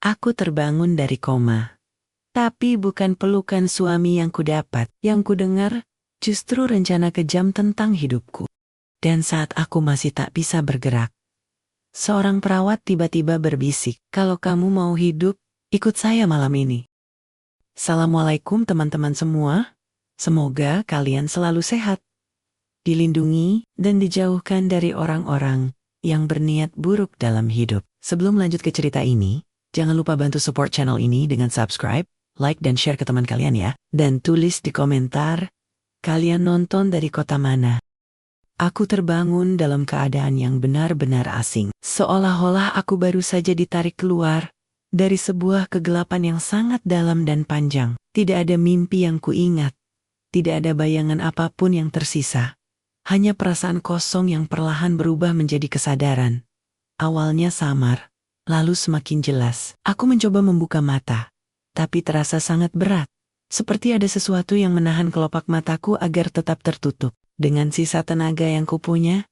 Aku terbangun dari koma. Tapi bukan pelukan suami yang kudapat. Yang kudengar justru rencana kejam tentang hidupku. Dan saat aku masih tak bisa bergerak, seorang perawat tiba-tiba berbisik, "Kalau kamu mau hidup, ikut saya malam ini." Assalamualaikum teman-teman semua. Semoga kalian selalu sehat, dilindungi, dan dijauhkan dari orang-orang yang berniat buruk dalam hidup. Sebelum lanjut ke cerita ini, jangan lupa bantu support channel ini dengan subscribe, like, dan share ke teman kalian ya. Dan tulis di komentar, kalian nonton dari kota mana. Aku terbangun dalam keadaan yang benar-benar asing. Seolah-olah aku baru saja ditarik keluar dari sebuah kegelapan yang sangat dalam dan panjang. Tidak ada mimpi yang kuingat. Tidak ada bayangan apapun yang tersisa. Hanya perasaan kosong yang perlahan berubah menjadi kesadaran. Awalnya samar, lalu semakin jelas. Aku mencoba membuka mata, tapi terasa sangat berat. Seperti ada sesuatu yang menahan kelopak mataku agar tetap tertutup. Dengan sisa tenaga yang kupunya,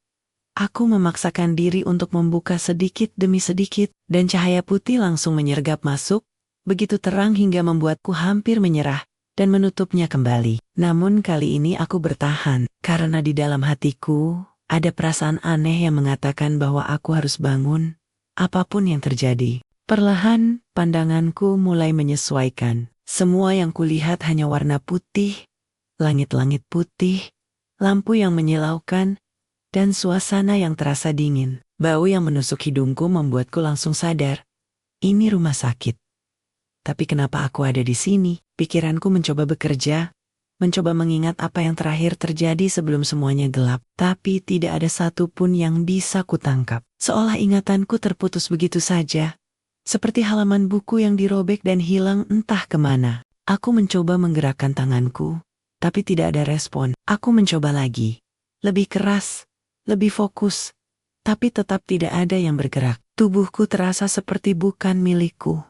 aku memaksakan diri untuk membuka sedikit demi sedikit, dan cahaya putih langsung menyergap masuk, begitu terang hingga membuatku hampir menyerah dan menutupnya kembali. Namun kali ini aku bertahan, karena di dalam hatiku ada perasaan aneh yang mengatakan bahwa aku harus bangun, apapun yang terjadi. Perlahan, pandanganku mulai menyesuaikan. Semua yang kulihat hanya warna putih, langit-langit putih, lampu yang menyilaukan, dan suasana yang terasa dingin. Bau yang menusuk hidungku membuatku langsung sadar, ini rumah sakit. Tapi kenapa aku ada di sini? Pikiranku mencoba bekerja, mencoba mengingat apa yang terakhir terjadi sebelum semuanya gelap. Tapi tidak ada satupun yang bisa kutangkap. Seolah ingatanku terputus begitu saja. Seperti halaman buku yang dirobek dan hilang entah kemana. Aku mencoba menggerakkan tanganku, tapi tidak ada respon. Aku mencoba lagi. Lebih keras, lebih fokus. Tapi tetap tidak ada yang bergerak. Tubuhku terasa seperti bukan milikku.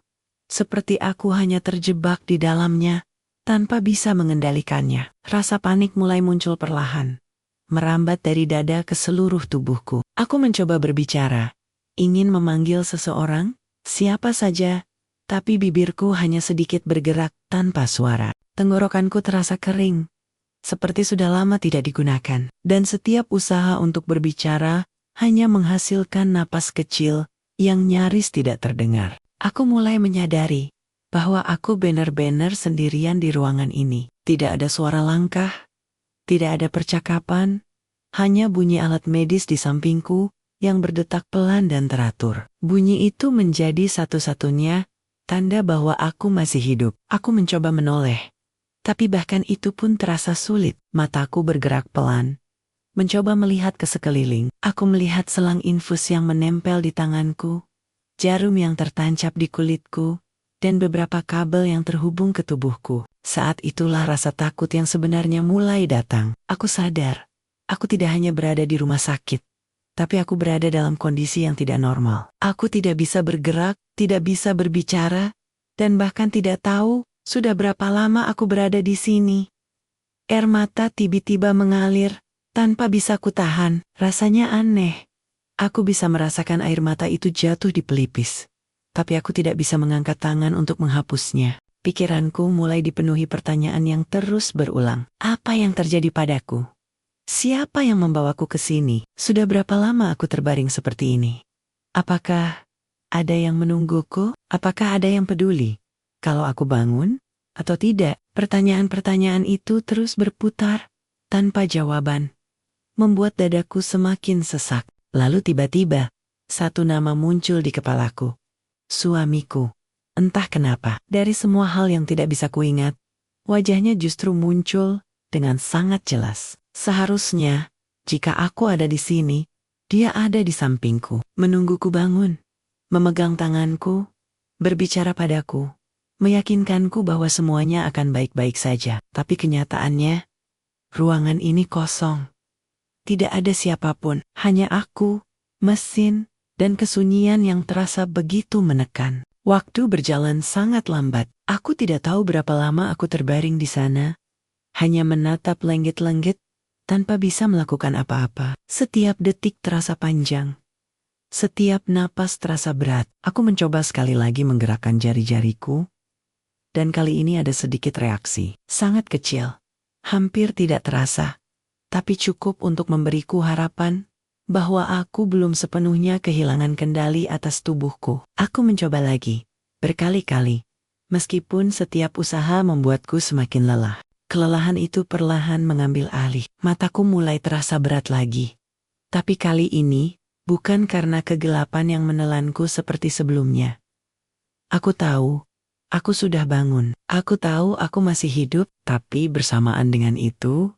Seperti aku hanya terjebak di dalamnya, tanpa bisa mengendalikannya. Rasa panik mulai muncul perlahan, merambat dari dada ke seluruh tubuhku. Aku mencoba berbicara, ingin memanggil seseorang, siapa saja, tapi bibirku hanya sedikit bergerak tanpa suara. Tenggorokanku terasa kering, seperti sudah lama tidak digunakan. Dan setiap usaha untuk berbicara hanya menghasilkan napas kecil yang nyaris tidak terdengar. Aku mulai menyadari bahwa aku benar-benar sendirian di ruangan ini. Tidak ada suara langkah, tidak ada percakapan, hanya bunyi alat medis di sampingku yang berdetak pelan dan teratur. Bunyi itu menjadi satu-satunya tanda bahwa aku masih hidup. Aku mencoba menoleh, tapi bahkan itu pun terasa sulit. Mataku bergerak pelan, mencoba melihat ke sekeliling. Aku melihat selang infus yang menempel di tanganku, jarum yang tertancap di kulitku, dan beberapa kabel yang terhubung ke tubuhku. Saat itulah rasa takut yang sebenarnya mulai datang. Aku sadar, aku tidak hanya berada di rumah sakit, tapi aku berada dalam kondisi yang tidak normal. Aku tidak bisa bergerak, tidak bisa berbicara, dan bahkan tidak tahu sudah berapa lama aku berada di sini. Air mata tiba-tiba mengalir, tanpa bisa kutahan. Rasanya aneh. Aku bisa merasakan air mata itu jatuh di pelipis, tapi aku tidak bisa mengangkat tangan untuk menghapusnya. Pikiranku mulai dipenuhi pertanyaan yang terus berulang. Apa yang terjadi padaku? Siapa yang membawaku ke sini? Sudah berapa lama aku terbaring seperti ini? Apakah ada yang menungguku? Apakah ada yang peduli kalau aku bangun atau tidak? Pertanyaan-pertanyaan itu terus berputar tanpa jawaban, membuat dadaku semakin sesak. Lalu tiba-tiba, satu nama muncul di kepalaku. Suamiku. Entah kenapa, dari semua hal yang tidak bisa kuingat, wajahnya justru muncul dengan sangat jelas. Seharusnya, jika aku ada di sini, dia ada di sampingku, menungguku bangun, memegang tanganku, berbicara padaku, meyakinkanku bahwa semuanya akan baik-baik saja. Tapi kenyataannya, ruangan ini kosong. Tidak ada siapapun, hanya aku, mesin, dan kesunyian yang terasa begitu menekan. Waktu berjalan sangat lambat. Aku tidak tahu berapa lama aku terbaring di sana, hanya menatap lenggit-lenggit tanpa bisa melakukan apa-apa. Setiap detik terasa panjang, Setiap napas terasa berat. Aku mencoba sekali lagi menggerakkan jari-jariku, dan kali ini ada sedikit reaksi. Sangat kecil, hampir tidak terasa, tapi cukup untuk memberiku harapan bahwa aku belum sepenuhnya kehilangan kendali atas tubuhku. Aku mencoba lagi, berkali-kali, meskipun setiap usaha membuatku semakin lelah. Kelelahan itu perlahan mengambil alih. Mataku mulai terasa berat lagi. Tapi kali ini, bukan karena kegelapan yang menelanku seperti sebelumnya. Aku tahu, aku sudah bangun. Aku tahu aku masih hidup, tapi bersamaan dengan itu,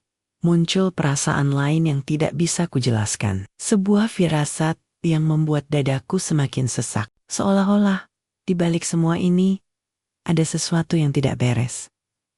muncul perasaan lain yang tidak bisa kujelaskan. Sebuah firasat yang membuat dadaku semakin sesak. Seolah-olah, di balik semua ini, ada sesuatu yang tidak beres.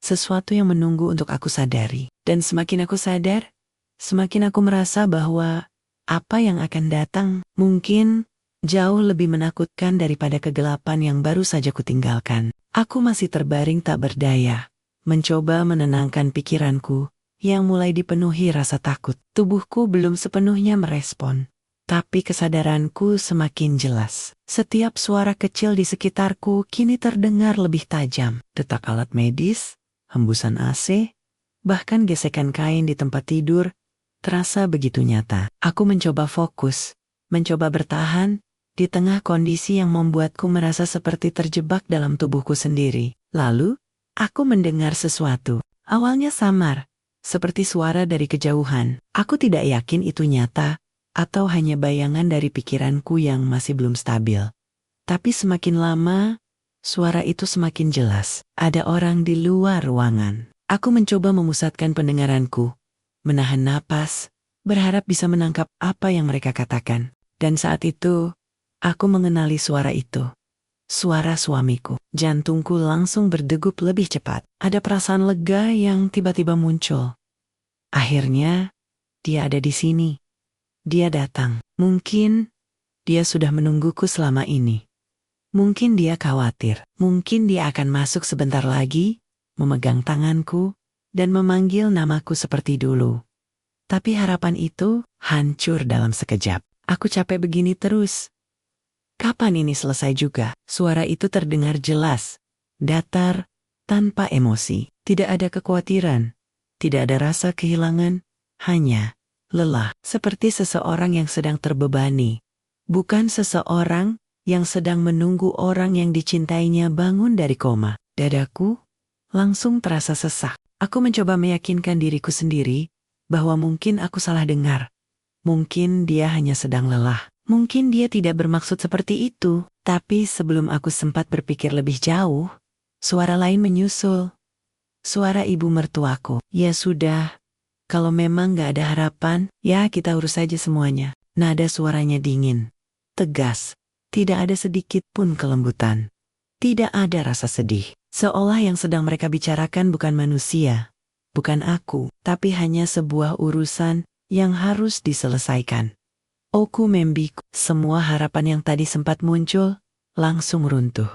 Sesuatu yang menunggu untuk aku sadari. Dan semakin aku sadar, semakin aku merasa bahwa apa yang akan datang mungkin jauh lebih menakutkan daripada kegelapan yang baru saja kutinggalkan. Aku masih terbaring tak berdaya, mencoba menenangkan pikiranku yang mulai dipenuhi rasa takut. Tubuhku belum sepenuhnya merespon, tapi kesadaranku semakin jelas. Setiap suara kecil di sekitarku kini terdengar lebih tajam. Detak alat medis, hembusan AC, bahkan gesekan kain di tempat tidur terasa begitu nyata. Aku mencoba fokus, mencoba bertahan di tengah kondisi yang membuatku merasa seperti terjebak dalam tubuhku sendiri. Lalu, aku mendengar sesuatu. Awalnya samar, seperti suara dari kejauhan. Aku tidak yakin itu nyata atau hanya bayangan dari pikiranku yang masih belum stabil. Tapi semakin lama, suara itu semakin jelas. Ada orang di luar ruangan. Aku mencoba memusatkan pendengaranku, menahan napas, berharap bisa menangkap apa yang mereka katakan. Dan saat itu, aku mengenali suara itu. Suara suamiku. Jantungku langsung berdegup lebih cepat. Ada perasaan lega yang tiba-tiba muncul. Akhirnya, dia ada di sini. Dia datang. Mungkin dia sudah menungguku selama ini. Mungkin dia khawatir. Mungkin dia akan masuk sebentar lagi, memegang tanganku, dan memanggil namaku seperti dulu. Tapi harapan itu hancur dalam sekejap. Aku capek begini terus. Kapan ini selesai juga? Suara itu terdengar jelas, datar, tanpa emosi. Tidak ada kekhawatiran, tidak ada rasa kehilangan, hanya lelah. Seperti seseorang yang sedang terbebani. Bukan seseorang yang sedang menunggu orang yang dicintainya bangun dari koma. Dadaku langsung terasa sesak. Aku mencoba meyakinkan diriku sendiri bahwa mungkin aku salah dengar. Mungkin dia hanya sedang lelah. Mungkin dia tidak bermaksud seperti itu. Tapi sebelum aku sempat berpikir lebih jauh, suara lain menyusul. Suara ibu mertuaku. Ya sudah, kalau memang gak ada harapan, ya kita urus saja semuanya. Nada suaranya dingin, tegas, tidak ada sedikit pun kelembutan. Tidak ada rasa sedih. Seolah yang sedang mereka bicarakan bukan manusia, bukan aku, tapi hanya sebuah urusan yang harus diselesaikan. Oku membiku. Semua harapan yang tadi sempat muncul langsung runtuh.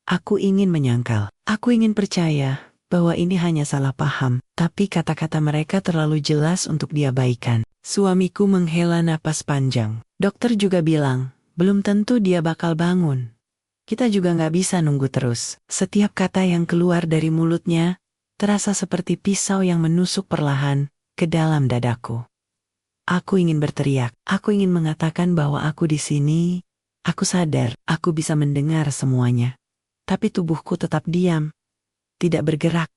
Aku ingin menyangkal. Aku ingin percaya bahwa ini hanya salah paham. Tapi kata-kata mereka terlalu jelas untuk diabaikan. Suamiku menghela napas panjang. Dokter juga bilang, belum tentu dia bakal bangun. Kita juga nggak bisa nunggu terus. Setiap kata yang keluar dari mulutnya terasa seperti pisau yang menusuk perlahan ke dalam dadaku. Aku ingin berteriak. Aku ingin mengatakan bahwa aku di sini. Aku sadar, aku bisa mendengar semuanya. Tapi tubuhku tetap diam. Tidak bergerak.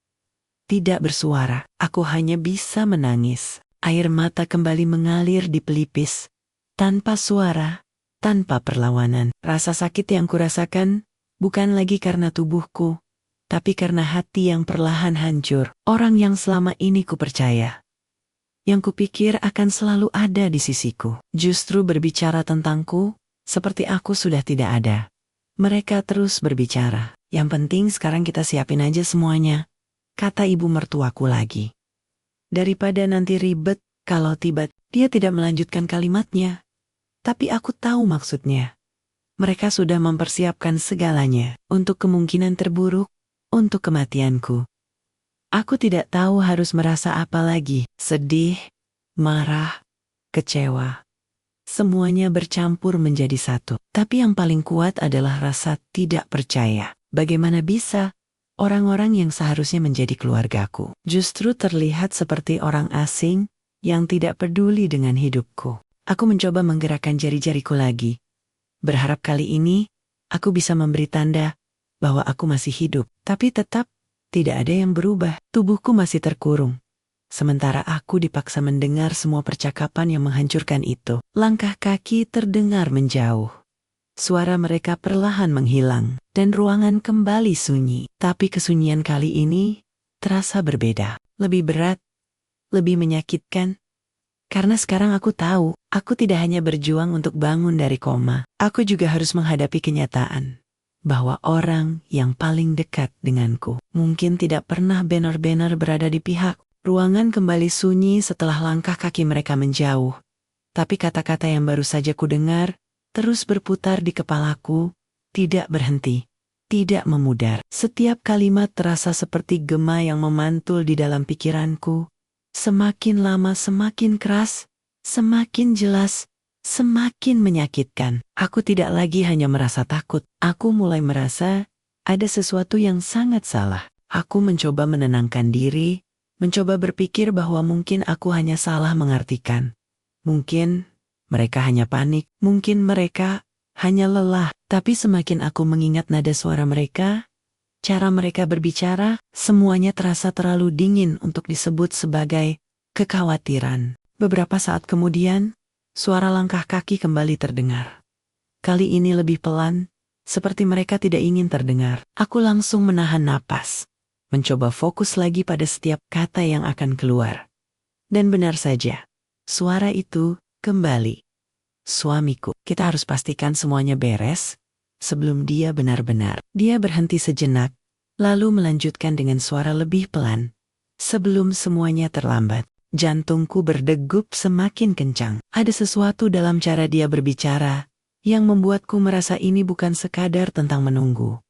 Tidak bersuara. Aku hanya bisa menangis. Air mata kembali mengalir di pelipis. Tanpa suara, tanpa perlawanan. Rasa sakit yang kurasakan bukan lagi karena tubuhku, tapi karena hati yang perlahan hancur. Orang yang selama ini kupercaya, yang kupikir akan selalu ada di sisiku, justru berbicara tentangku seperti aku sudah tidak ada. Mereka terus berbicara. Yang penting sekarang kita siapin aja semuanya, kata ibu mertuaku lagi. Daripada nanti ribet kalau dia tidak melanjutkan kalimatnya. Tapi aku tahu maksudnya. Mereka sudah mempersiapkan segalanya untuk kemungkinan terburuk, untuk kematianku. Aku tidak tahu harus merasa apa lagi. Sedih, marah, kecewa. Semuanya bercampur menjadi satu. Tapi yang paling kuat adalah rasa tidak percaya. Bagaimana bisa orang-orang yang seharusnya menjadi keluargaku justru terlihat seperti orang asing yang tidak peduli dengan hidupku. Aku mencoba menggerakkan jari-jariku lagi. Berharap kali ini aku bisa memberi tanda bahwa aku masih hidup. Tapi tetap tidak ada yang berubah. Tubuhku masih terkurung. Sementara aku dipaksa mendengar semua percakapan yang menghancurkan itu. Langkah kaki terdengar menjauh. Suara mereka perlahan menghilang, dan ruangan kembali sunyi. Tapi kesunyian kali ini terasa berbeda. Lebih berat, lebih menyakitkan. Karena sekarang aku tahu, aku tidak hanya berjuang untuk bangun dari koma. Aku juga harus menghadapi kenyataan bahwa orang yang paling dekat denganku mungkin tidak pernah benar-benar berada di pihak. Ruangan kembali sunyi setelah langkah kaki mereka menjauh. Tapi kata-kata yang baru saja kudengar terus berputar di kepalaku, tidak berhenti, tidak memudar. Setiap kalimat terasa seperti gema yang memantul di dalam pikiranku. Semakin lama semakin keras, semakin jelas, semakin menyakitkan. Aku tidak lagi hanya merasa takut. Aku mulai merasa ada sesuatu yang sangat salah. Aku mencoba menenangkan diri, mencoba berpikir bahwa mungkin aku hanya salah mengartikan. Mungkin mereka hanya panik, mungkin mereka hanya lelah. Tapi semakin aku mengingat nada suara mereka, cara mereka berbicara, semuanya terasa terlalu dingin untuk disebut sebagai kekhawatiran. Beberapa saat kemudian, suara langkah kaki kembali terdengar. Kali ini lebih pelan, seperti mereka tidak ingin terdengar. Aku langsung menahan napas, mencoba fokus lagi pada setiap kata yang akan keluar. Dan benar saja, suara itu kembali. Suamiku, kita harus pastikan semuanya beres sebelum dia benar-benar. Dia berhenti sejenak, lalu melanjutkan dengan suara lebih pelan. Sebelum semuanya terlambat, jantungku berdegup semakin kencang. Ada sesuatu dalam cara dia berbicara yang membuatku merasa ini bukan sekadar tentang menunggu.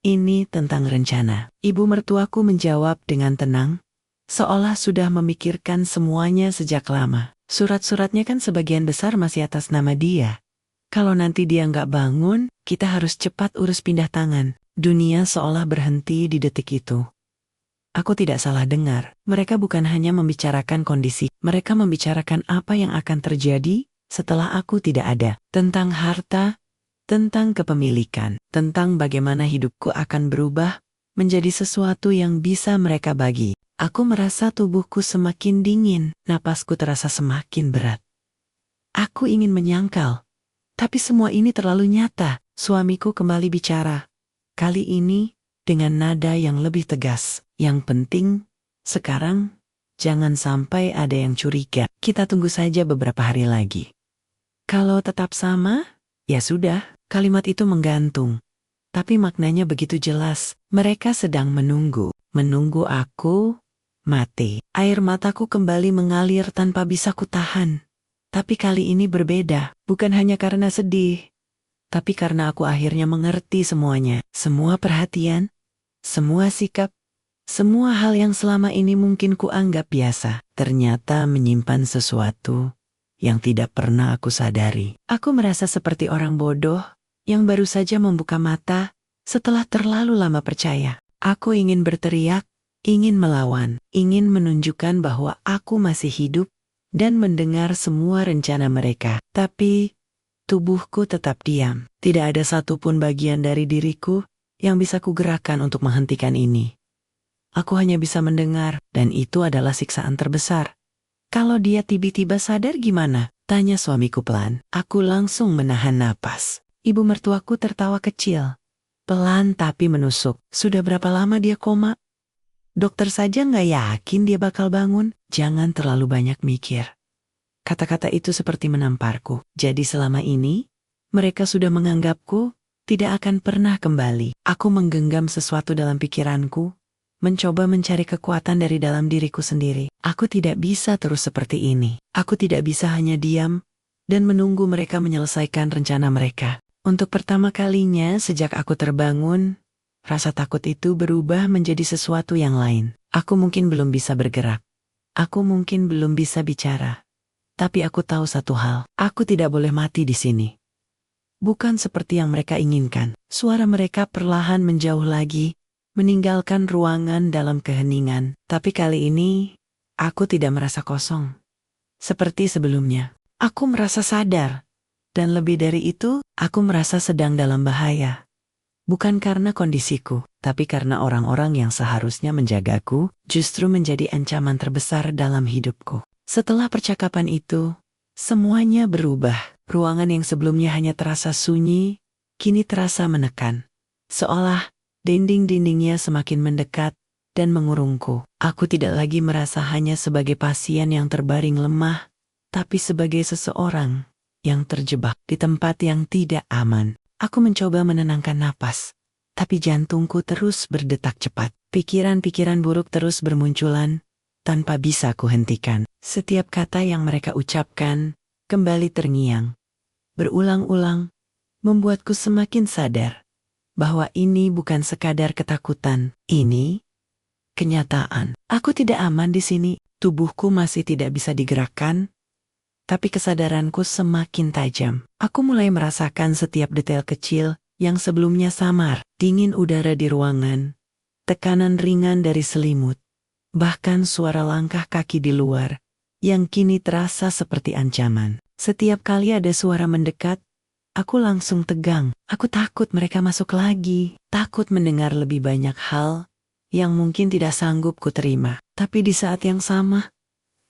Ini tentang rencana. Ibu mertuaku menjawab dengan tenang, seolah sudah memikirkan semuanya sejak lama. Surat-suratnya kan sebagian besar masih atas nama dia. Kalau nanti dia nggak bangun, kita harus cepat urus pindah tangan. Dunia seolah berhenti di detik itu. Aku tidak salah dengar. Mereka bukan hanya membicarakan kondisi. Mereka membicarakan apa yang akan terjadi setelah aku tidak ada. Tentang harta, tentang kepemilikan, tentang bagaimana hidupku akan berubah menjadi sesuatu yang bisa mereka bagi. Aku merasa tubuhku semakin dingin, napasku terasa semakin berat. Aku ingin menyangkal, tapi semua ini terlalu nyata. Suamiku kembali bicara. Kali ini dengan nada yang lebih tegas. Yang penting, sekarang jangan sampai ada yang curiga. Kita tunggu saja beberapa hari lagi. Kalau tetap sama, ya sudah. Kalimat itu menggantung, tapi maknanya begitu jelas. Mereka sedang menunggu aku mati. Air mataku kembali mengalir tanpa bisa kutahan. Tapi kali ini berbeda, bukan hanya karena sedih, tapi karena aku akhirnya mengerti semuanya. Semua perhatian, semua sikap, semua hal yang selama ini mungkin kuanggap biasa, ternyata menyimpan sesuatu yang tidak pernah aku sadari. Aku merasa seperti orang bodoh yang baru saja membuka mata setelah terlalu lama percaya. Aku ingin berteriak, ingin melawan, ingin menunjukkan bahwa aku masih hidup dan mendengar semua rencana mereka. Tapi tubuhku tetap diam. Tidak ada satupun bagian dari diriku yang bisa kugerakkan untuk menghentikan ini. Aku hanya bisa mendengar, dan itu adalah siksaan terbesar. Kalau dia tiba-tiba sadar gimana? Tanya suamiku pelan. Aku langsung menahan napas. Ibu mertuaku tertawa kecil. Pelan tapi menusuk. Sudah berapa lama dia koma? Dokter saja nggak yakin dia bakal bangun. Jangan terlalu banyak mikir. Kata-kata itu seperti menamparku. Jadi selama ini, mereka sudah menganggapku tidak akan pernah kembali. Aku menggenggam sesuatu dalam pikiranku, mencoba mencari kekuatan dari dalam diriku sendiri. Aku tidak bisa terus seperti ini. Aku tidak bisa hanya diam dan menunggu mereka menyelesaikan rencana mereka. Untuk pertama kalinya sejak aku terbangun, rasa takut itu berubah menjadi sesuatu yang lain. Aku mungkin belum bisa bergerak. Aku mungkin belum bisa bicara. Tapi aku tahu satu hal, aku tidak boleh mati di sini. Bukan seperti yang mereka inginkan. Suara mereka perlahan menjauh lagi, meninggalkan ruangan dalam keheningan. Tapi kali ini, aku tidak merasa kosong. Seperti sebelumnya, aku merasa sadar. Dan lebih dari itu, aku merasa sedang dalam bahaya. Bukan karena kondisiku, tapi karena orang-orang yang seharusnya menjagaku, justru menjadi ancaman terbesar dalam hidupku. Setelah percakapan itu, semuanya berubah. Ruangan yang sebelumnya hanya terasa sunyi, kini terasa menekan. Seolah dinding-dindingnya semakin mendekat dan mengurungku. Aku tidak lagi merasa hanya sebagai pasien yang terbaring lemah, tapi sebagai seseorang yang terjebak di tempat yang tidak aman. Aku mencoba menenangkan napas, tapi jantungku terus berdetak cepat. Pikiran-pikiran buruk terus bermunculan, tanpa bisa kuhentikan. Setiap kata yang mereka ucapkan kembali terngiang. Berulang-ulang, membuatku semakin sadar bahwa ini bukan sekadar ketakutan, ini kenyataan. Aku tidak aman di sini, tubuhku masih tidak bisa digerakkan, tapi kesadaranku semakin tajam. Aku mulai merasakan setiap detail kecil yang sebelumnya samar. Dingin udara di ruangan, tekanan ringan dari selimut, bahkan suara langkah kaki di luar yang kini terasa seperti ancaman. Setiap kali ada suara mendekat, aku langsung tegang. Aku takut mereka masuk lagi, takut mendengar lebih banyak hal yang mungkin tidak sanggup ku terima. Tapi di saat yang sama,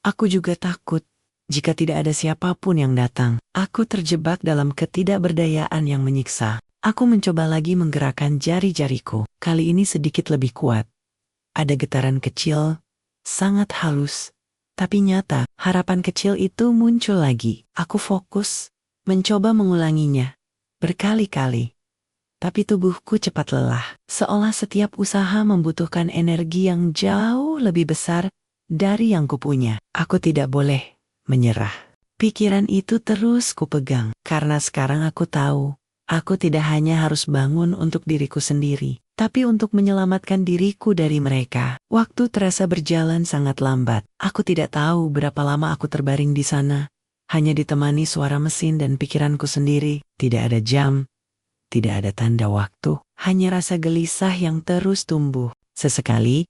aku juga takut jika tidak ada siapapun yang datang. Aku terjebak dalam ketidakberdayaan yang menyiksa. Aku mencoba lagi menggerakkan jari-jariku. Kali ini sedikit lebih kuat. Ada getaran kecil, sangat halus, tapi nyata. Harapan kecil itu muncul lagi. Aku fokus, mencoba mengulanginya berkali-kali. Tapi tubuhku cepat lelah. Seolah setiap usaha membutuhkan energi yang jauh lebih besar dari yang kupunya. Aku tidak boleh menyerah. Pikiran itu terus kupegang, karena sekarang aku tahu, aku tidak hanya harus bangun untuk diriku sendiri, tapi untuk menyelamatkan diriku dari mereka. Waktu terasa berjalan sangat lambat. Aku tidak tahu berapa lama aku terbaring di sana, hanya ditemani suara mesin dan pikiranku sendiri. Tidak ada jam, tidak ada tanda waktu, hanya rasa gelisah yang terus tumbuh. Sesekali,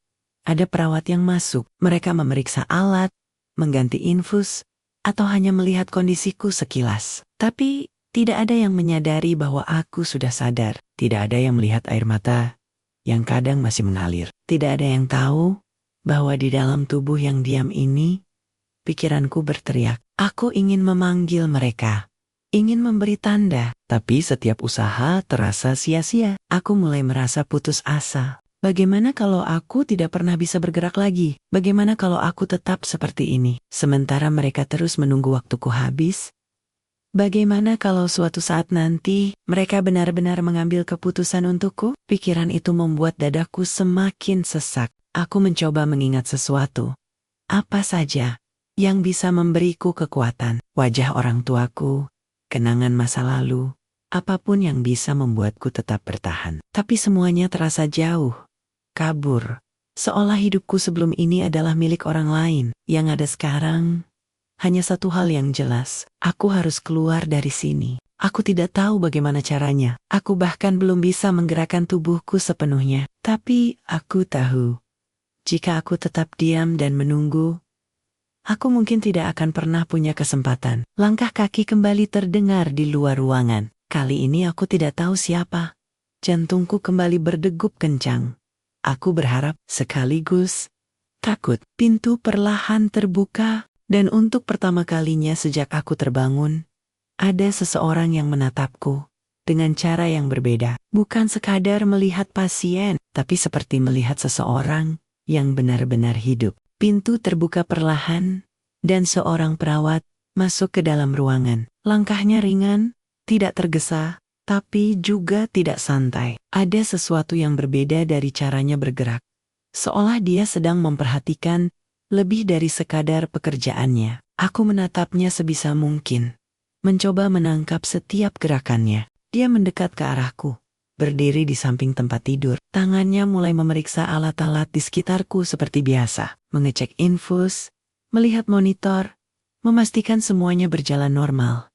ada perawat yang masuk. Mereka memeriksa alat, mengganti infus, atau hanya melihat kondisiku sekilas. Tapi tidak ada yang menyadari bahwa aku sudah sadar. Tidak ada yang melihat air mata yang kadang masih mengalir. Tidak ada yang tahu bahwa di dalam tubuh yang diam ini, pikiranku berteriak. Aku ingin memanggil mereka, ingin memberi tanda, tapi setiap usaha terasa sia-sia. Aku mulai merasa putus asa. Bagaimana kalau aku tidak pernah bisa bergerak lagi? Bagaimana kalau aku tetap seperti ini, sementara mereka terus menunggu waktuku habis? Bagaimana kalau suatu saat nanti mereka benar-benar mengambil keputusan untukku? Pikiran itu membuat dadaku semakin sesak. Aku mencoba mengingat sesuatu. Apa saja yang bisa memberiku kekuatan? Wajah orang tuaku, kenangan masa lalu, apapun yang bisa membuatku tetap bertahan. Tapi semuanya terasa jauh. Kabur, seolah hidupku sebelum ini adalah milik orang lain. Yang ada sekarang, hanya satu hal yang jelas, aku harus keluar dari sini. Aku tidak tahu bagaimana caranya, aku bahkan belum bisa menggerakkan tubuhku sepenuhnya. Tapi aku tahu, jika aku tetap diam dan menunggu, aku mungkin tidak akan pernah punya kesempatan. Langkah kaki kembali terdengar di luar ruangan. Kali ini aku tidak tahu siapa. Jantungku kembali berdegup kencang. Aku berharap, sekaligus takut. Pintu perlahan terbuka, dan untuk pertama kalinya sejak aku terbangun, ada seseorang yang menatapku dengan cara yang berbeda. Bukan sekadar melihat pasien, tapi seperti melihat seseorang yang benar-benar hidup. Pintu terbuka perlahan, dan seorang perawat masuk ke dalam ruangan. Langkahnya ringan, tidak tergesa, tapi juga tidak santai. Ada sesuatu yang berbeda dari caranya bergerak. Seolah dia sedang memperhatikan lebih dari sekadar pekerjaannya. Aku menatapnya sebisa mungkin, mencoba menangkap setiap gerakannya. Dia mendekat ke arahku, berdiri di samping tempat tidur. Tangannya mulai memeriksa alat-alat di sekitarku seperti biasa, mengecek infus, melihat monitor, memastikan semuanya berjalan normal.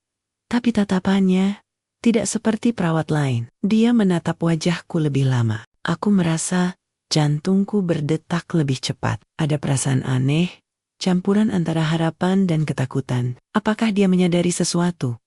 Tapi tatapannya tidak seperti perawat lain. Dia menatap wajahku lebih lama. Aku merasa jantungku berdetak lebih cepat. Ada perasaan aneh, campuran antara harapan dan ketakutan. Apakah dia menyadari sesuatu?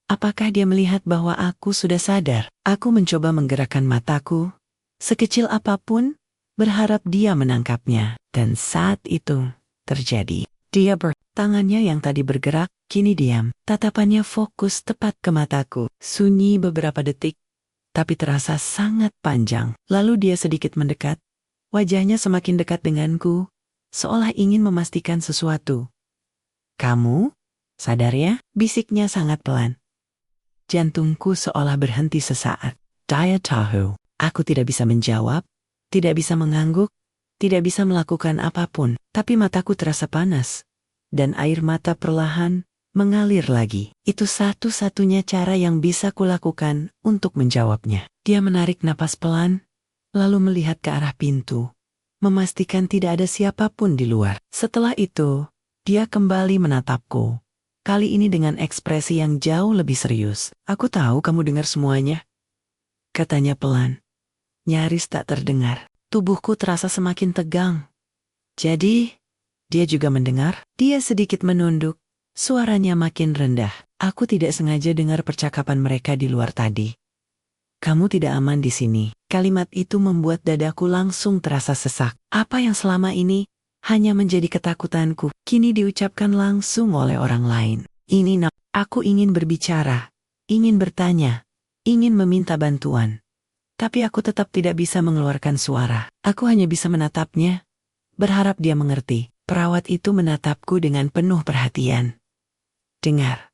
Apakah dia melihat bahwa aku sudah sadar? Aku mencoba menggerakkan mataku, sekecil apapun, berharap dia menangkapnya. Dan saat itu terjadi. Dia tangannya yang tadi bergerak, kini diam. Tatapannya fokus tepat ke mataku. Sunyi beberapa detik, tapi terasa sangat panjang. Lalu dia sedikit mendekat. Wajahnya semakin dekat denganku, seolah ingin memastikan sesuatu. "Kamu sadar ya?" bisiknya sangat pelan. Jantungku seolah berhenti sesaat. Daya tahu. Aku tidak bisa menjawab, tidak bisa mengangguk, tidak bisa melakukan apapun. Tapi mataku terasa panas, dan air mata perlahan mengalir lagi. Itu satu-satunya cara yang bisa kulakukan untuk menjawabnya. Dia menarik napas pelan, lalu melihat ke arah pintu, memastikan tidak ada siapapun di luar. Setelah itu, dia kembali menatapku. Kali ini dengan ekspresi yang jauh lebih serius. "Aku tahu kamu dengar semuanya," katanya pelan, nyaris tak terdengar. Tubuhku terasa semakin tegang. "Jadi, dia juga mendengar?" Dia sedikit menunduk, suaranya makin rendah. "Aku tidak sengaja dengar percakapan mereka di luar tadi. Kamu tidak aman di sini." Kalimat itu membuat dadaku langsung terasa sesak. Apa yang selama ini hanya menjadi ketakutanku, kini diucapkan langsung oleh orang lain. Aku ingin berbicara, ingin bertanya, ingin meminta bantuan. Tapi aku tetap tidak bisa mengeluarkan suara. Aku hanya bisa menatapnya, berharap dia mengerti. Perawat itu menatapku dengan penuh perhatian. "Dengar,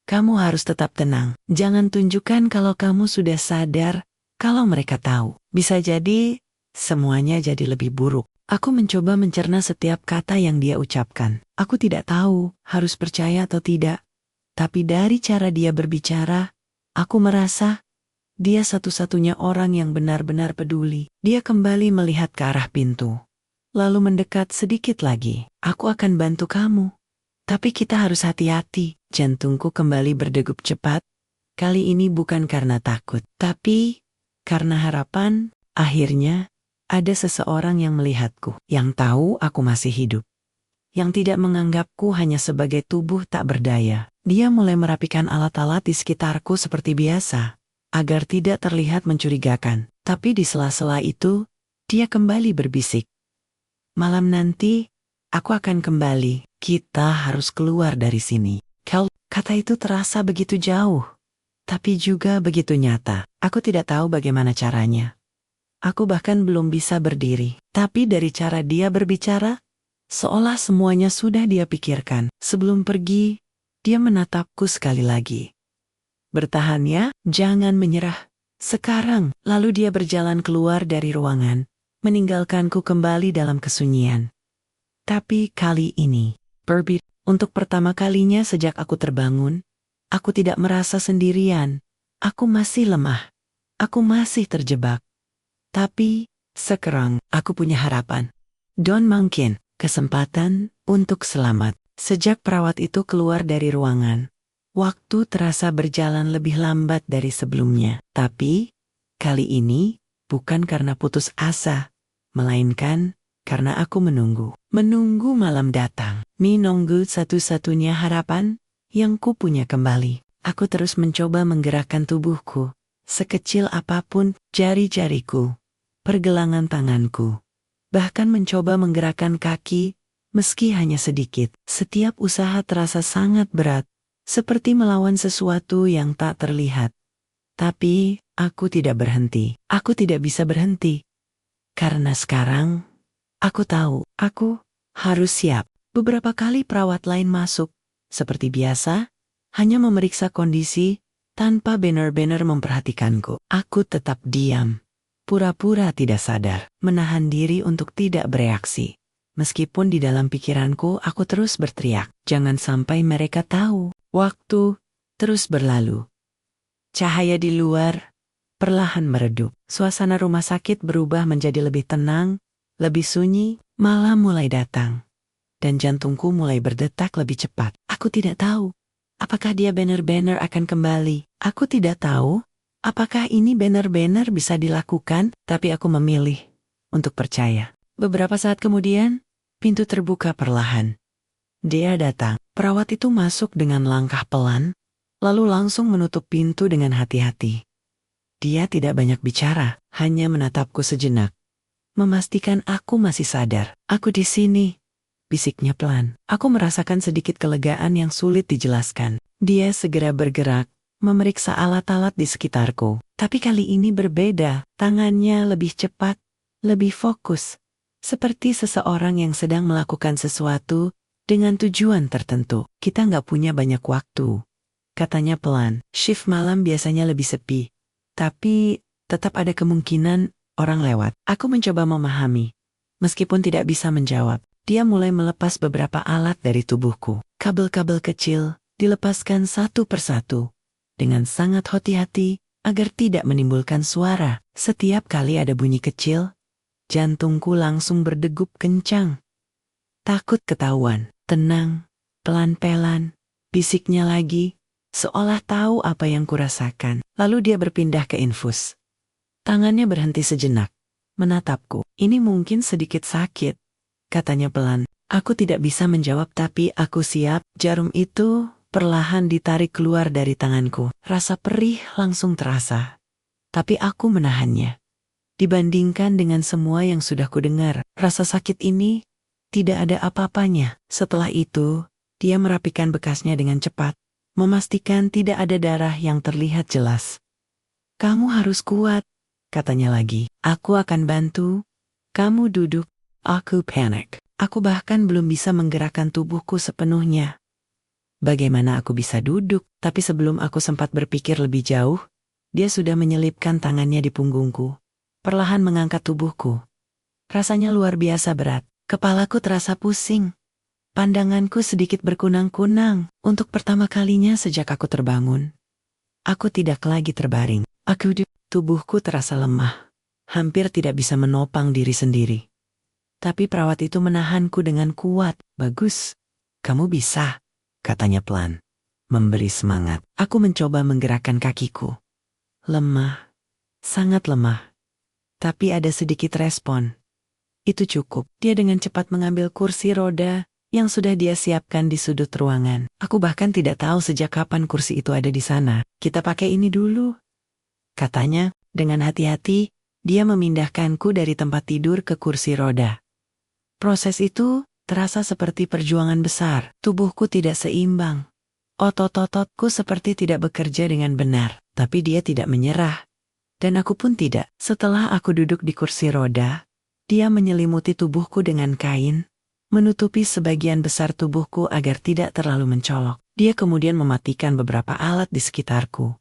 kamu harus tetap tenang. Jangan tunjukkan kalau kamu sudah sadar. Kalau mereka tahu, bisa jadi semuanya jadi lebih buruk." Aku mencoba mencerna setiap kata yang dia ucapkan. Aku tidak tahu harus percaya atau tidak. Tapi dari cara dia berbicara, aku merasa dia satu-satunya orang yang benar-benar peduli. Dia kembali melihat ke arah pintu, lalu mendekat sedikit lagi. "Aku akan bantu kamu. Tapi kita harus hati-hati." Jantungku kembali berdegup cepat. Kali ini bukan karena takut, tapi karena harapan. Akhirnya, ada seseorang yang melihatku, yang tahu aku masih hidup, yang tidak menganggapku hanya sebagai tubuh tak berdaya. Dia mulai merapikan alat-alat di sekitarku seperti biasa, agar tidak terlihat mencurigakan. Tapi di sela-sela itu, dia kembali berbisik, "Malam nanti, aku akan kembali. Kita harus keluar dari sini." Kata itu terasa begitu jauh, tapi juga begitu nyata. Aku tidak tahu bagaimana caranya. Aku bahkan belum bisa berdiri. Tapi dari cara dia berbicara, seolah semuanya sudah dia pikirkan. Sebelum pergi, dia menatapku sekali lagi. "Bertahan ya, jangan menyerah. Sekarang." Lalu dia berjalan keluar dari ruangan, meninggalkanku kembali dalam kesunyian. Tapi kali ini, untuk pertama kalinya sejak aku terbangun, aku tidak merasa sendirian. Aku masih lemah. Aku masih terjebak. Tapi sekarang aku punya harapan. Mungkin kesempatan untuk selamat. Sejak perawat itu keluar dari ruangan, waktu terasa berjalan lebih lambat dari sebelumnya. Tapi kali ini bukan karena putus asa, melainkan karena aku menunggu. Menunggu malam datang. Menunggu satu-satunya harapan yang kupunya kembali. Aku terus mencoba menggerakkan tubuhku, sekecil apapun jari-jariku, pergelangan tanganku, bahkan mencoba menggerakkan kaki, meski hanya sedikit. Setiap usaha terasa sangat berat, seperti melawan sesuatu yang tak terlihat. Tapi aku tidak berhenti. Aku tidak bisa berhenti. Karena sekarang, aku tahu, aku harus siap. Beberapa kali perawat lain masuk, seperti biasa, hanya memeriksa kondisi, tanpa benar-benar memperhatikanku. Aku tetap diam. Pura-pura tidak sadar, menahan diri untuk tidak bereaksi. Meskipun di dalam pikiranku aku terus berteriak, jangan sampai mereka tahu. Waktu terus berlalu. Cahaya di luar perlahan meredup. Suasana rumah sakit berubah menjadi lebih tenang, lebih sunyi. Malam mulai datang. dan jantungku mulai berdetak lebih cepat. Aku tidak tahu apakah dia benar-benar akan kembali. Aku tidak tahu apakah ini benar-benar bisa dilakukan, tapi aku memilih untuk percaya. Beberapa saat kemudian, pintu terbuka perlahan. Dia datang. Perawat itu masuk dengan langkah pelan, lalu langsung menutup pintu dengan hati-hati. Dia tidak banyak bicara, hanya menatapku sejenak, memastikan aku masih sadar. Aku di sini, bisiknya pelan. Aku merasakan sedikit kelegaan yang sulit dijelaskan. Dia segera bergerak, memeriksa alat-alat di sekitarku. Tapi kali ini berbeda, tangannya lebih cepat, lebih fokus. Seperti seseorang yang sedang melakukan sesuatu dengan tujuan tertentu. Kita nggak punya banyak waktu, katanya pelan. Shift malam biasanya lebih sepi, tapi tetap ada kemungkinan orang lewat. Aku mencoba memahami. Meskipun tidak bisa menjawab, dia mulai melepas beberapa alat dari tubuhku. Kabel-kabel kecil dilepaskan satu persatu, dengan sangat hati-hati agar tidak menimbulkan suara. Setiap kali ada bunyi kecil, jantungku langsung berdegup kencang. Takut ketahuan. Tenang, pelan-pelan, bisiknya lagi, seolah tahu apa yang kurasakan. Lalu dia berpindah ke infus. Tangannya berhenti sejenak, menatapku. Ini mungkin sedikit sakit, katanya pelan. Aku tidak bisa menjawab tapi aku siap. Jarum itu perlahan ditarik keluar dari tanganku. Rasa perih langsung terasa, tapi aku menahannya. Dibandingkan dengan semua yang sudah kudengar, rasa sakit ini tidak ada apa-apanya. Setelah itu, dia merapikan bekasnya dengan cepat, memastikan tidak ada darah yang terlihat jelas. Kamu harus kuat, katanya lagi. Aku akan bantu. Kamu duduk. Aku panik. Aku bahkan belum bisa menggerakkan tubuhku sepenuhnya. Bagaimana aku bisa duduk? Tapi sebelum aku sempat berpikir lebih jauh, dia sudah menyelipkan tangannya di punggungku, perlahan mengangkat tubuhku. Rasanya luar biasa berat. Kepalaku terasa pusing. Pandanganku sedikit berkunang-kunang. Untuk pertama kalinya sejak aku terbangun, aku tidak lagi terbaring. Tubuhku terasa lemah. Hampir tidak bisa menopang diri sendiri. Tapi perawat itu menahanku dengan kuat. Bagus. Kamu bisa, katanya pelan. Memberi semangat. Aku mencoba menggerakkan kakiku. Lemah. Sangat lemah. Tapi ada sedikit respon. Itu cukup. Dia dengan cepat mengambil kursi roda yang sudah dia siapkan di sudut ruangan. Aku bahkan tidak tahu sejak kapan kursi itu ada di sana. Kita pakai ini dulu, katanya. Dengan hati-hati, dia memindahkanku dari tempat tidur ke kursi roda. Proses itu terasa seperti perjuangan besar. Tubuhku tidak seimbang. Otot-ototku seperti tidak bekerja dengan benar. Tapi dia tidak menyerah. Dan aku pun tidak. Setelah aku duduk di kursi roda, dia menyelimuti tubuhku dengan kain, menutupi sebagian besar tubuhku agar tidak terlalu mencolok. Dia kemudian mematikan beberapa alat di sekitarku,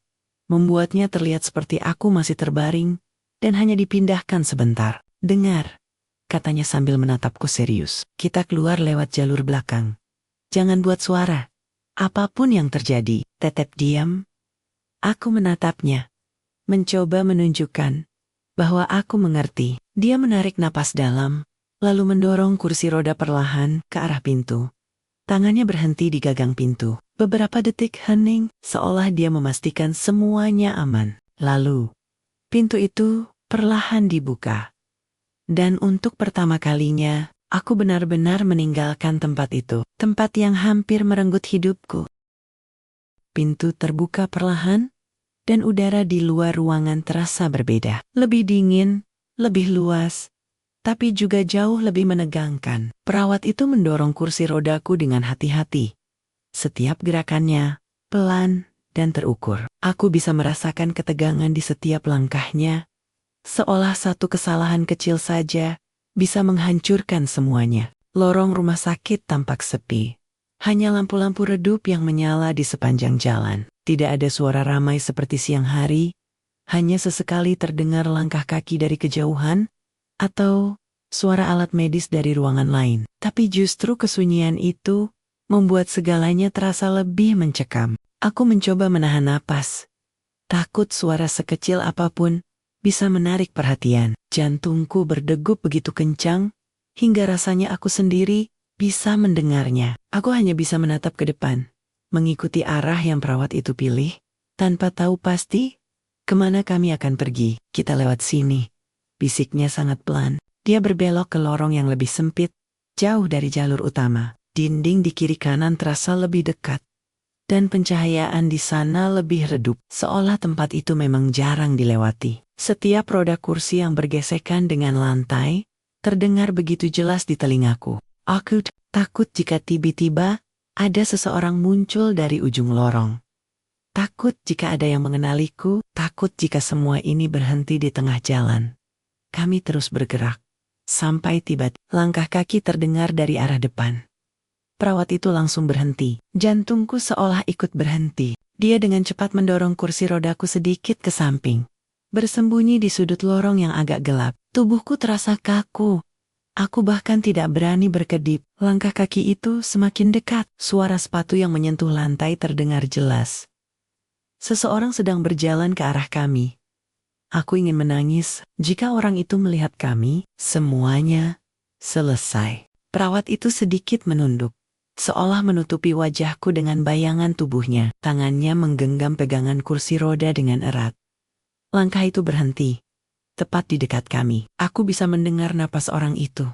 membuatnya terlihat seperti aku masih terbaring dan hanya dipindahkan sebentar. Dengar, katanya sambil menatapku serius. Kita keluar lewat jalur belakang. Jangan buat suara. Apapun yang terjadi, tetap diam. Aku menatapnya, mencoba menunjukkan bahwa aku mengerti. Dia menarik napas dalam, lalu mendorong kursi roda perlahan ke arah pintu. Tangannya berhenti di gagang pintu. Beberapa detik hening, seolah dia memastikan semuanya aman. Lalu, pintu itu perlahan dibuka. Dan untuk pertama kalinya, aku benar-benar meninggalkan tempat itu. Tempat yang hampir merenggut hidupku. Pintu terbuka perlahan, dan udara di luar ruangan terasa berbeda. Lebih dingin, lebih luas, tapi juga jauh lebih menegangkan. Perawat itu mendorong kursi rodaku dengan hati-hati. Setiap gerakannya pelan dan terukur. Aku bisa merasakan ketegangan di setiap langkahnya, seolah satu kesalahan kecil saja bisa menghancurkan semuanya. Lorong rumah sakit tampak sepi. Hanya lampu-lampu redup yang menyala di sepanjang jalan. Tidak ada suara ramai seperti siang hari, hanya sesekali terdengar langkah kaki dari kejauhan, atau suara alat medis dari ruangan lain. Tapi justru kesunyian itu membuat segalanya terasa lebih mencekam. Aku mencoba menahan napas. Takut suara sekecil apapun bisa menarik perhatian. Jantungku berdegup begitu kencang, hingga rasanya aku sendiri bisa mendengarnya. Aku hanya bisa menatap ke depan, mengikuti arah yang perawat itu pilih, tanpa tahu pasti kemana kami akan pergi. Kita lewat sini, bisiknya sangat pelan. Dia berbelok ke lorong yang lebih sempit, jauh dari jalur utama. Dinding di kiri kanan terasa lebih dekat, dan pencahayaan di sana lebih redup, seolah tempat itu memang jarang dilewati. Setiap roda kursi yang bergesekan dengan lantai terdengar begitu jelas di telingaku. Aku takut jika tiba-tiba ada seseorang muncul dari ujung lorong. Takut jika ada yang mengenaliku, takut jika semua ini berhenti di tengah jalan. Kami terus bergerak, sampai tiba-tiba langkah kaki terdengar dari arah depan. Perawat itu langsung berhenti. Jantungku seolah ikut berhenti. Dia dengan cepat mendorong kursi rodaku sedikit ke samping. Bersembunyi di sudut lorong yang agak gelap. Tubuhku terasa kaku. Aku bahkan tidak berani berkedip. Langkah kaki itu semakin dekat. Suara sepatu yang menyentuh lantai terdengar jelas. Seseorang sedang berjalan ke arah kami. Aku ingin menangis. Jika orang itu melihat kami, semuanya selesai. Perawat itu sedikit menunduk, seolah menutupi wajahku dengan bayangan tubuhnya. Tangannya menggenggam pegangan kursi roda dengan erat. Langkah itu berhenti, tepat di dekat kami. Aku bisa mendengar napas orang itu.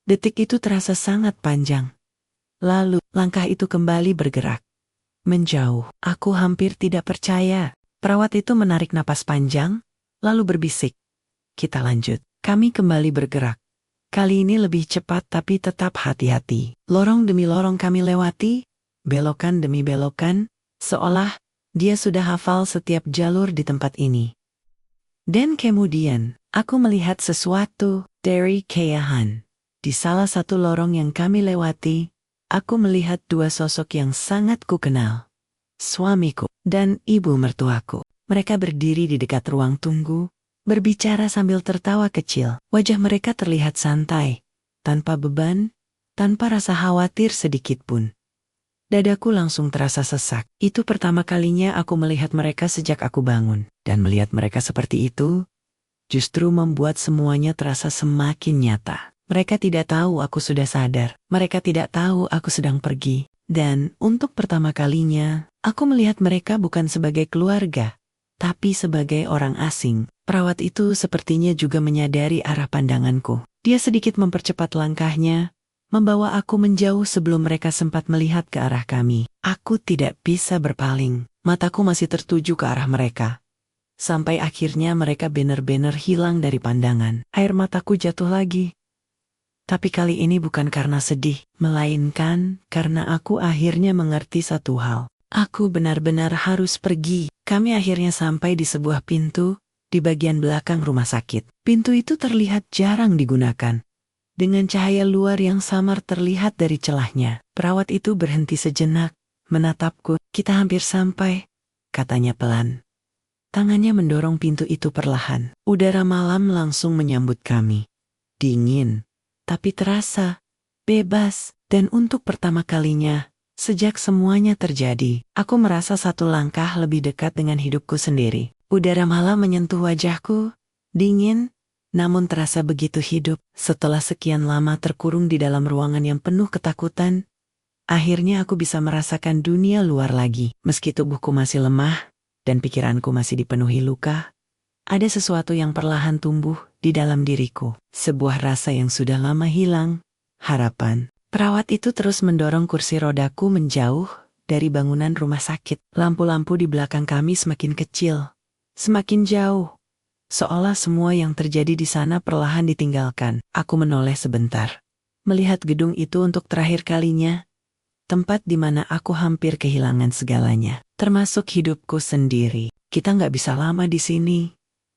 Detik itu terasa sangat panjang. Lalu, langkah itu kembali bergerak. Menjauh. Aku hampir tidak percaya. Perawat itu menarik napas panjang, lalu berbisik. Kita lanjut. Kami kembali bergerak. Kali ini lebih cepat tapi tetap hati-hati. Lorong demi lorong kami lewati, belokan demi belokan, seolah dia sudah hafal setiap jalur di tempat ini. Dan kemudian, aku melihat sesuatu dari keanehan. Di salah satu lorong yang kami lewati, aku melihat dua sosok yang sangat kukenal. Suamiku dan ibu mertuaku. Mereka berdiri di dekat ruang tunggu, berbicara sambil tertawa kecil. Wajah mereka terlihat santai, tanpa beban, tanpa rasa khawatir sedikit pun. Dadaku langsung terasa sesak. Itu pertama kalinya aku melihat mereka sejak aku bangun. Dan melihat mereka seperti itu, justru membuat semuanya terasa semakin nyata. Mereka tidak tahu aku sudah sadar. Mereka tidak tahu aku sedang pergi. Dan untuk pertama kalinya, aku melihat mereka bukan sebagai keluarga, tapi sebagai orang asing. Perawat itu sepertinya juga menyadari arah pandanganku. Dia sedikit mempercepat langkahnya, membawa aku menjauh sebelum mereka sempat melihat ke arah kami. Aku tidak bisa berpaling. Mataku masih tertuju ke arah mereka. Sampai akhirnya mereka benar-benar hilang dari pandangan. Air mataku jatuh lagi. Tapi kali ini bukan karena sedih, melainkan karena aku akhirnya mengerti satu hal. Aku benar-benar harus pergi. Kami akhirnya sampai di sebuah pintu di bagian belakang rumah sakit. Pintu itu terlihat jarang digunakan. Dengan cahaya luar yang samar terlihat dari celahnya. Perawat itu berhenti sejenak, menatapku. Kita hampir sampai, katanya pelan. Tangannya mendorong pintu itu perlahan. Udara malam langsung menyambut kami. Dingin, tapi terasa bebas. Dan untuk pertama kalinya, sejak semuanya terjadi, aku merasa satu langkah lebih dekat dengan hidupku sendiri. Udara malam menyentuh wajahku, dingin, namun terasa begitu hidup. Setelah sekian lama terkurung di dalam ruangan yang penuh ketakutan, akhirnya aku bisa merasakan dunia luar lagi. Meski tubuhku masih lemah dan pikiranku masih dipenuhi luka, ada sesuatu yang perlahan tumbuh di dalam diriku. Sebuah rasa yang sudah lama hilang, harapan. Perawat itu terus mendorong kursi rodaku menjauh dari bangunan rumah sakit. Lampu-lampu di belakang kami semakin kecil, semakin jauh. Seolah semua yang terjadi di sana perlahan ditinggalkan. Aku menoleh sebentar, melihat gedung itu untuk terakhir kalinya. Tempat di mana aku hampir kehilangan segalanya, termasuk hidupku sendiri. Kita nggak bisa lama di sini,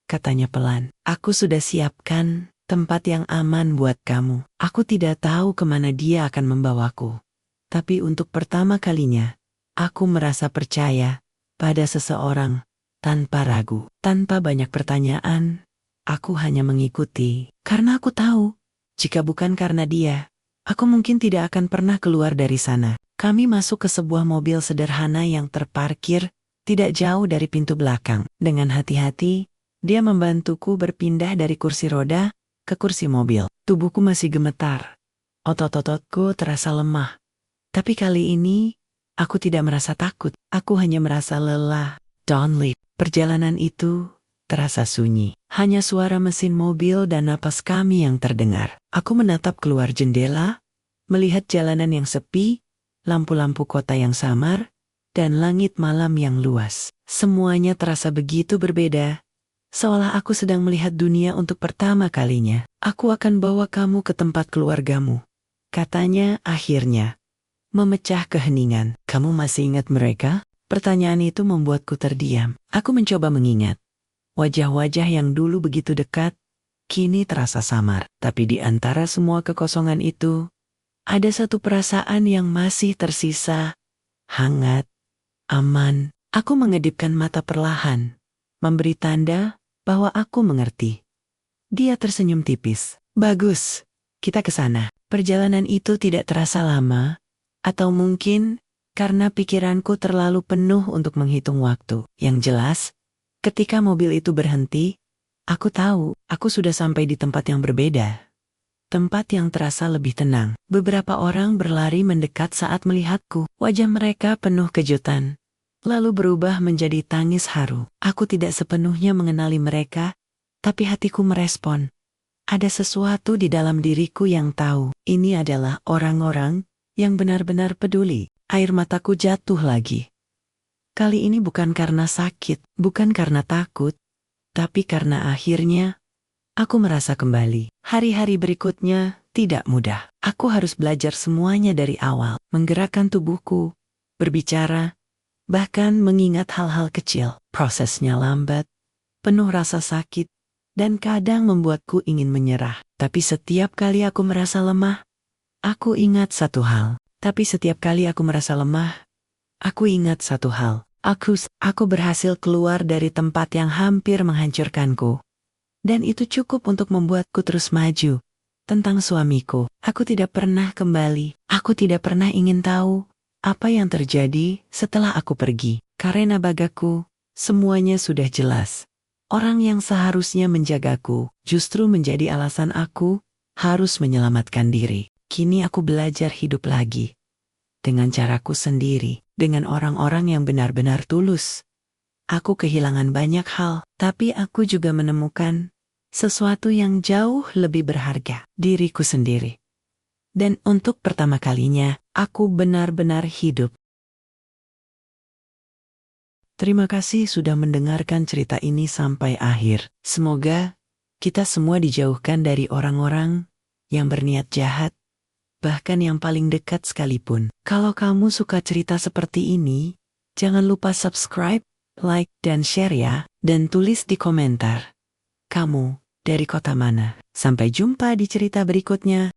katanya pelan. Aku sudah siapkan tempat yang aman buat kamu. Aku tidak tahu kemana dia akan membawaku. Tapi untuk pertama kalinya, aku merasa percaya pada seseorang. Tanpa ragu, tanpa banyak pertanyaan, aku hanya mengikuti. Karena aku tahu, jika bukan karena dia, aku mungkin tidak akan pernah keluar dari sana. Kami masuk ke sebuah mobil sederhana yang terparkir tidak jauh dari pintu belakang. Dengan hati-hati, dia membantuku berpindah dari kursi roda ke kursi mobil. Tubuhku masih gemetar, Otot-ototku terasa lemah. Tapi kali ini, aku tidak merasa takut. Aku hanya merasa lelah. Don't leave. Perjalanan itu terasa sunyi. Hanya suara mesin mobil dan napas kami yang terdengar. Aku menatap keluar jendela, melihat jalanan yang sepi, lampu-lampu kota yang samar, dan langit malam yang luas. Semuanya terasa begitu berbeda, seolah aku sedang melihat dunia untuk pertama kalinya. Aku akan bawa kamu ke tempat keluargamu, katanya akhirnya, memecah keheningan. Kamu masih ingat mereka? Pertanyaan itu membuatku terdiam. Aku mencoba mengingat. Wajah-wajah yang dulu begitu dekat, kini terasa samar. Tapi di antara semua kekosongan itu, ada satu perasaan yang masih tersisa, hangat, aman. Aku mengedipkan mata perlahan, memberi tanda bahwa aku mengerti. Dia tersenyum tipis. Bagus, kita ke sana. Perjalanan itu tidak terasa lama, atau mungkin karena pikiranku terlalu penuh untuk menghitung waktu. Yang jelas, ketika mobil itu berhenti, aku tahu aku sudah sampai di tempat yang berbeda. Tempat yang terasa lebih tenang. Beberapa orang berlari mendekat saat melihatku. Wajah mereka penuh kejutan, lalu berubah menjadi tangis haru. Aku tidak sepenuhnya mengenali mereka, tapi hatiku merespon. Ada sesuatu di dalam diriku yang tahu, ini adalah orang-orang yang benar-benar peduli. Air mataku jatuh lagi. Kali ini bukan karena sakit, bukan karena takut, tapi karena akhirnya aku merasa kembali. Hari-hari berikutnya tidak mudah. Aku harus belajar semuanya dari awal, menggerakkan tubuhku, berbicara, bahkan mengingat hal-hal kecil. Prosesnya lambat, penuh rasa sakit, dan kadang membuatku ingin menyerah. Tapi setiap kali aku merasa lemah, aku ingat satu hal. Aku ingat satu hal. Aku berhasil keluar dari tempat yang hampir menghancurkanku. Dan itu cukup untuk membuatku terus maju. Tentang suamiku, aku tidak pernah kembali. Aku tidak pernah ingin tahu apa yang terjadi setelah aku pergi. Karena bagaku, semuanya sudah jelas. Orang yang seharusnya menjagaku justru menjadi alasan aku harus menyelamatkan diri. Kini aku belajar hidup lagi. Dengan caraku sendiri, dengan orang-orang yang benar-benar tulus. Aku kehilangan banyak hal, tapi aku juga menemukan sesuatu yang jauh lebih berharga, diriku sendiri. Dan untuk pertama kalinya, aku benar-benar hidup. Terima kasih sudah mendengarkan cerita ini sampai akhir. Semoga kita semua dijauhkan dari orang-orang yang berniat jahat, bahkan yang paling dekat sekalipun. Kalau kamu suka cerita seperti ini, jangan lupa subscribe, like, dan share ya. Dan tulis di komentar, kamu dari kota mana? Sampai jumpa di cerita berikutnya.